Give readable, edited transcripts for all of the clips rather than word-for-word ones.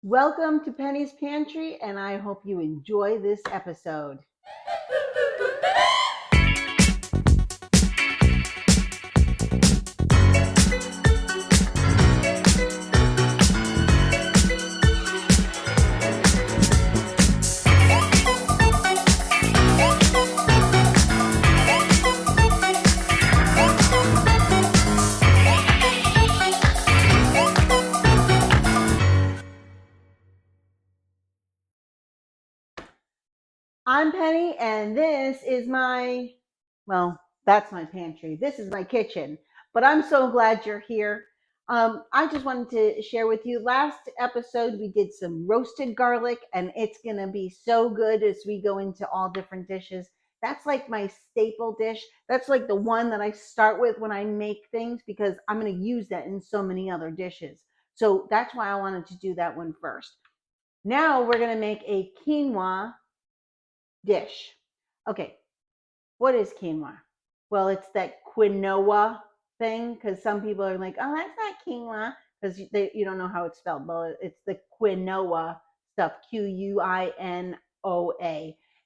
Welcome to Penny's Pantry, and I hope you enjoy this episode. I'm Penny, and this is that's my pantry. This is my kitchen, but I'm so glad you're here. I just wanted to share with you. Last episode, we did some roasted garlic, and it's going to be so good as we go into all different dishes. That's like my staple dish. That's like the one that I start with when I make things because I'm going to use that in so many other dishes. So that's why I wanted to do that one first. Now we're going to make a quinoa dish. Okay, what is quinoa? Well, it's that quinoa thing because some people are like, oh, that's not quinoa because you don't know how it's spelled. Well, it's the quinoa stuff, Quinoa.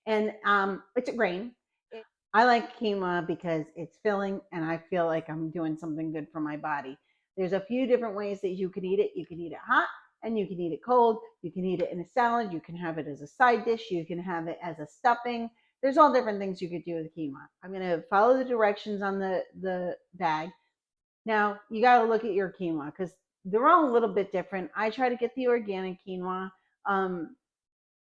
And it's a grain. I like quinoa because it's filling and I feel like I'm doing something good for my body. There's a few different ways that you can eat it. You can eat it hot and you can eat it cold. You can eat it in a salad. You can have it as a side dish. You can have it as a stuffing. There's all different things you could do with quinoa. I'm going to follow the directions on the bag. Now, you got to look at your quinoa because they're all a little bit different. I try to get the organic quinoa.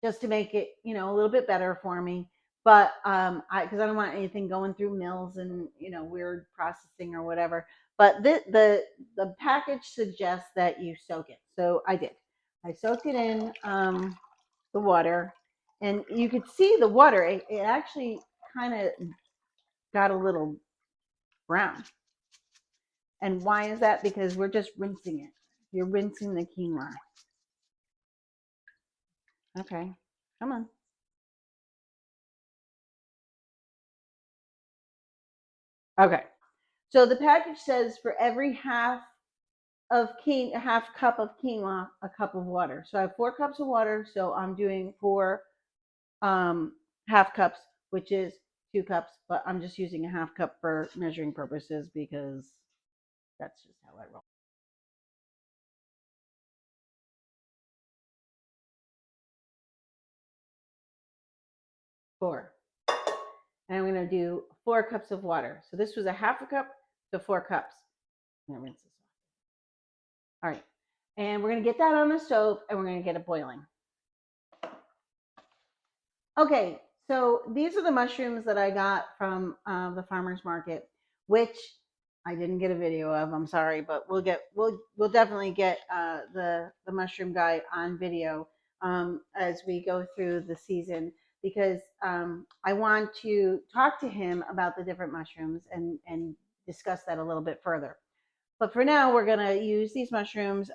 Just to make it, a little bit better for me. But because I don't want anything going through mills and weird processing or whatever. But the package suggests that you soak it, so I did. I soaked it in the water, and you could see the water. It actually kind of got a little brown. And why is that? Because we're just rinsing it. You're rinsing the quinoa. Okay, come on. Okay. So the package says for every half cup of quinoa, a cup of water. So I have 4 cups of water. So I'm doing 4 half cups, which is 2 cups. But I'm just using a half cup for measuring purposes because that's just how I roll. 4. And I'm going to do 4 cups of water. So this was a half a cup to 4 cups. I'm going to rinse this off. All right. And we're going to get that on the stove and we're going to get it boiling. Okay, so these are the mushrooms that I got from the farmer's market, which I didn't get a video of. I'm sorry, but we'll definitely get the mushroom guy on video as we go through the season because I want to talk to him about the different mushrooms and discuss that a little bit further. But for now, we're gonna use these mushrooms.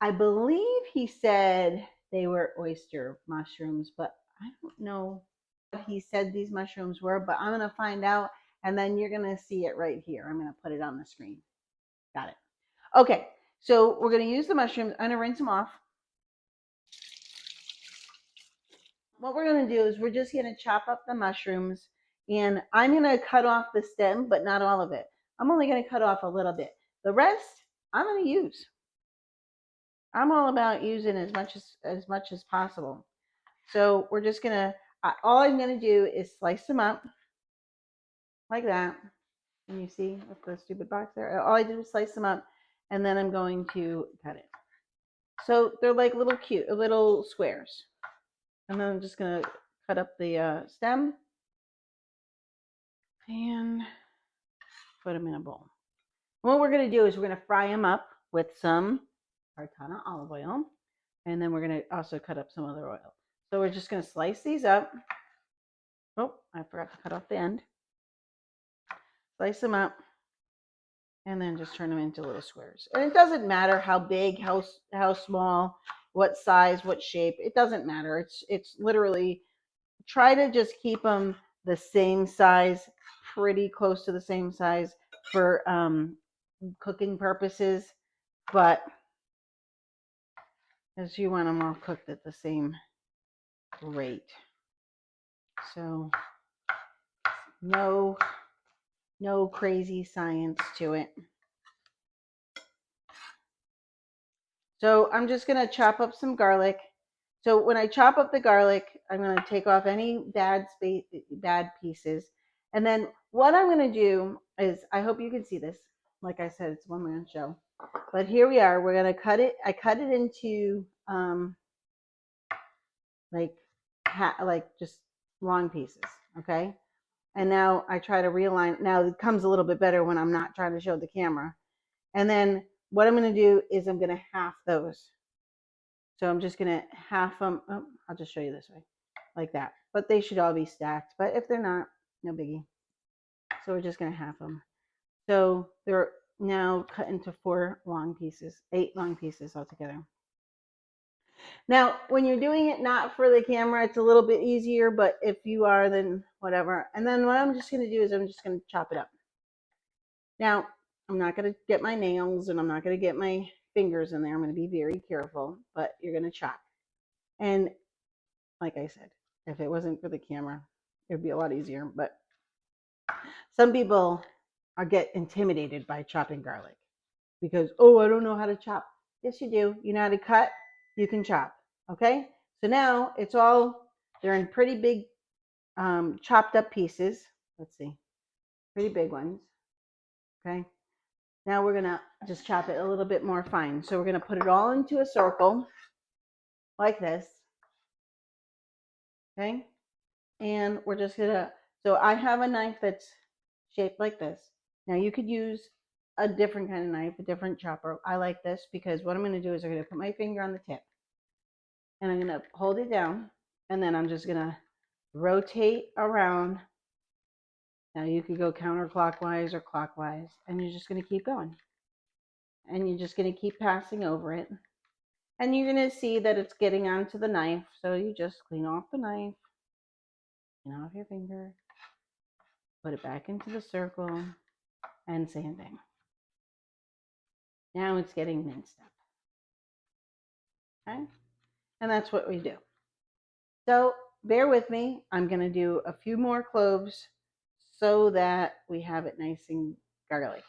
I believe he said they were oyster mushrooms, but I don't know what he said these mushrooms were, but I'm going to find out and then you're going to see it right here. I'm going to put it on the screen. Got it. Okay, so we're going to use the mushrooms. I'm going to rinse them off. What we're going to do is we're just going to chop up the mushrooms and I'm going to cut off the stem, but not all of it. I'm only going to cut off a little bit. The rest I'm going to use. I'm all about using as much as possible. So we're just gonna. All I'm gonna do is slice them up like that. And you see with the stupid box there. All I did was slice them up, and then I'm going to cut it. So they're like little squares. And then I'm just gonna cut up the stem and put them in a bowl. What we're gonna do is we're gonna fry them up with some Artana olive oil, and then we're gonna also cut up some other oil. So we're just gonna slice these up. Oh, I forgot to cut off the end. Slice them up, and then just turn them into little squares. And it doesn't matter how big, how small, what size, what shape. It doesn't matter. It's literally try to just keep them the same size, pretty close to the same size for cooking purposes. But because you want them all cooked at the same rate. So no crazy science to it. So I'm just going to chop up some garlic. So when I chop up the garlic, I'm going to take off any bad pieces. And then what I'm going to do is, I hope you can see this. Like I said, it's a one-man show. But here we are. We're going to cut it. I cut it into like just long pieces. Okay. And now I try to realign. Now it comes a little bit better when I'm not trying to show the camera. And then what I'm going to do is I'm going to half those. So I'm just going to half them. Oh, I'll just show you this way, like that. But they should all be stacked. But if they're not, no biggie. So we're just going to half them. So they're now cut into 8 long pieces altogether. Now, when you're doing it not for the camera, it's a little bit easier. But if you are, then whatever. And then what I'm just going to do is I'm just going to chop it up. Now, I'm not going to get my nails and I'm not going to get my fingers in there. I'm going to be very careful, but you're going to chop. And like I said, if it wasn't for the camera, it would be a lot easier. But some people get intimidated by chopping garlic because, oh, I don't know how to chop. Yes, you do. You know how to cut, you can chop. Okay. So now it's all, they're in pretty big chopped up pieces. Let's see, pretty big ones. Okay. Now we're going to just chop it a little bit more fine. So we're going to put it all into a circle like this. Okay. And we're just going to, so I have a knife that's shaped like this. Now you could use a different kind of knife, a different chopper. I like this because what I'm going to do is I'm going to put my finger on the tip and I'm going to hold it down and then I'm just going to rotate around. Now you could go counterclockwise or clockwise and you're just going to keep going. And you're just going to keep passing over it. And you're going to see that it's getting onto the knife. So you just clean off the knife, clean off your finger, put it back into the circle, and sanding. Now it's getting minced up. Okay? And that's what we do. So bear with me. I'm going to do a few more cloves so that we have it nice and garlicky.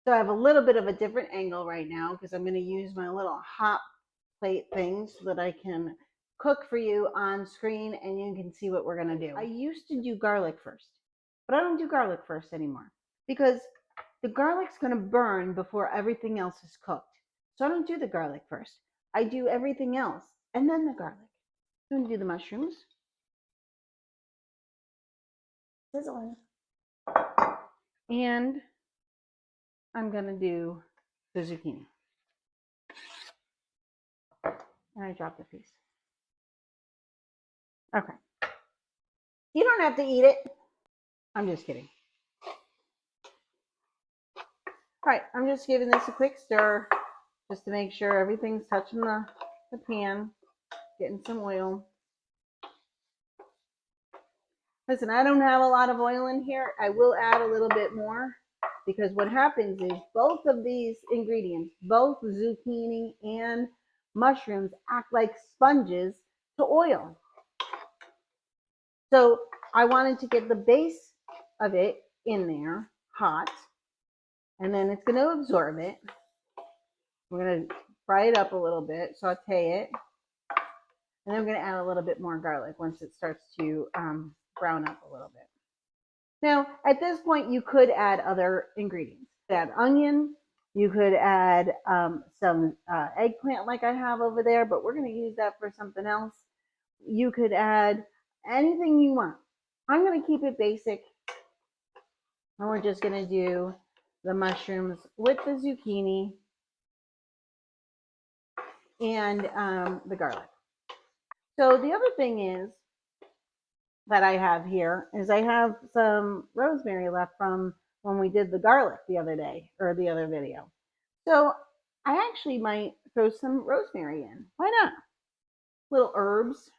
So I have a little bit of a different angle right now because I'm going to use my little hot plate thing so that I can cook for you on screen and you can see what we're going to do. I used to do garlic first, but I don't do garlic first anymore because the garlic's going to burn before everything else is cooked. So I don't do the garlic first. I do everything else and then the garlic. I'm going to do the mushrooms. Sizzling. And I'm going to do the zucchini. And I dropped a piece. Okay. You don't have to eat it. I'm just kidding. All right, I'm just giving this a quick stir just to make sure everything's touching the pan, getting some oil. Listen, I don't have a lot of oil in here. I will add a little bit more because what happens is both of these ingredients, both zucchini and mushrooms, act like sponges to oil. So I wanted to get the base of it in there hot, and then it's going to absorb it. We're going to fry it up a little bit, saute it, and then we're going to add a little bit more garlic once it starts to brown up a little bit. Now, at this point, you could add other ingredients. Add onion. You could add some eggplant like I have over there, but we're going to use that for something else. You could add anything you want. I'm going to keep it basic, and we're just going to do the mushrooms with the zucchini and the garlic. So the other thing is that I have here is I have some rosemary left from when we did the garlic the other day or the other video. So I actually might throw some rosemary in. Why not? Little herbs.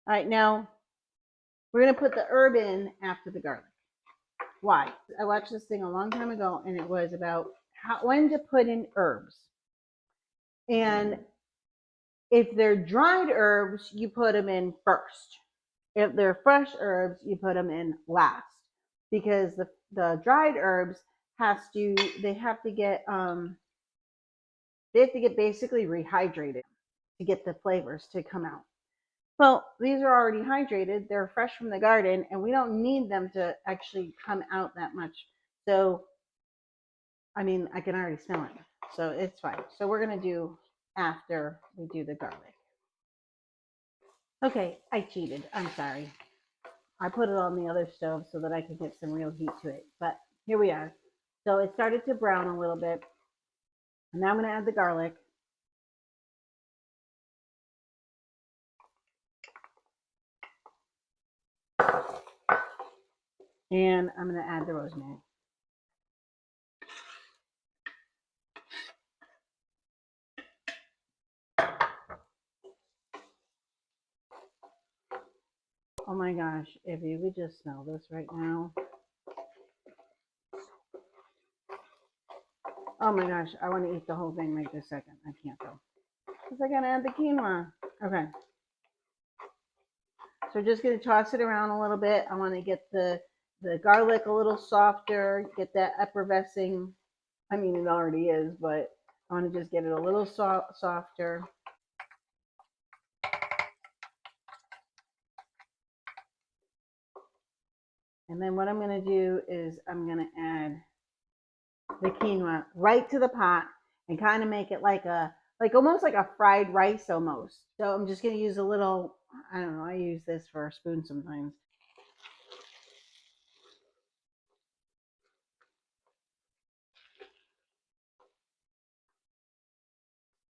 All right, now we're going to put the herb in after the garlic. Why? I watched this thing a long time ago, and it was about when to put in herbs. And if they're dried herbs, you put them in first. If they're fresh herbs, you put them in last, because the dried herbs they have to get basically rehydrated to get the flavors to come out. Well, these are already hydrated. They're fresh from the garden, and we don't need them to actually come out that much. So, I mean, I can already smell it. So it's fine. So we're going to do after we do the garlic. Okay, I cheated. I'm sorry. I put it on the other stove so that I could get some real heat to it. But here we are. So it started to brown a little bit. And now I'm going to add the garlic. And I'm going to add the rosemary. Oh my gosh, if you could just smell this right now. Oh my gosh, I want to eat the whole thing right this second. I can't though, because I gotta add the quinoa. Okay. So just gonna toss it around a little bit. I want to get the garlic a little softer, get that effervescing. I mean, it already is, but I want to just get it a little softer. And then what I'm going to do is I'm going to add the quinoa right to the pot and kind of make it like almost like a fried rice almost. So I'm just going to use a little, I don't know, I use this for a spoon sometimes.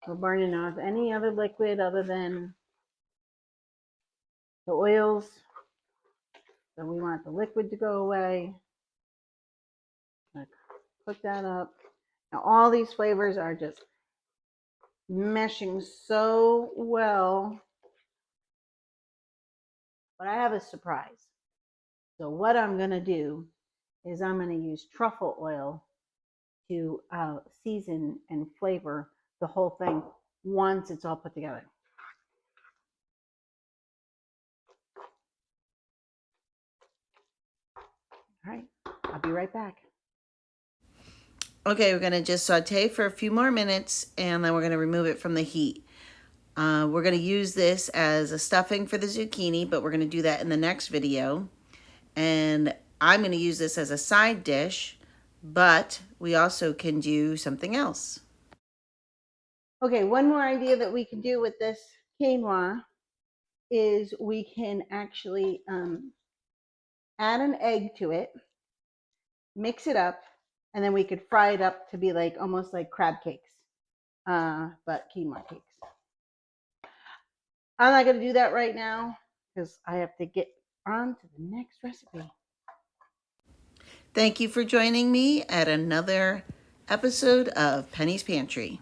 We're burning off any other liquid other than the oils. So we want the liquid to go away. Cook that up. Now all these flavors are just meshing so well. But I have a surprise. So what I'm going to do is I'm going to use truffle oil to season and flavor the whole thing once it's all put together. All right, I'll be right back. Okay, we're going to just saute for a few more minutes, and then we're going to remove it from the heat. We're going to use this as a stuffing for the zucchini, but we're going to do that in the next video. And I'm going to use this as a side dish, but we also can do something else. Okay, one more idea that we can do with this quinoa is we can actually add an egg to it, mix it up, and then we could fry it up to be like almost like crab cakes, but quinoa cakes. I'm not going to do that right now because I have to get on to the next recipe. Thank you for joining me at another episode of Penny's Pantry.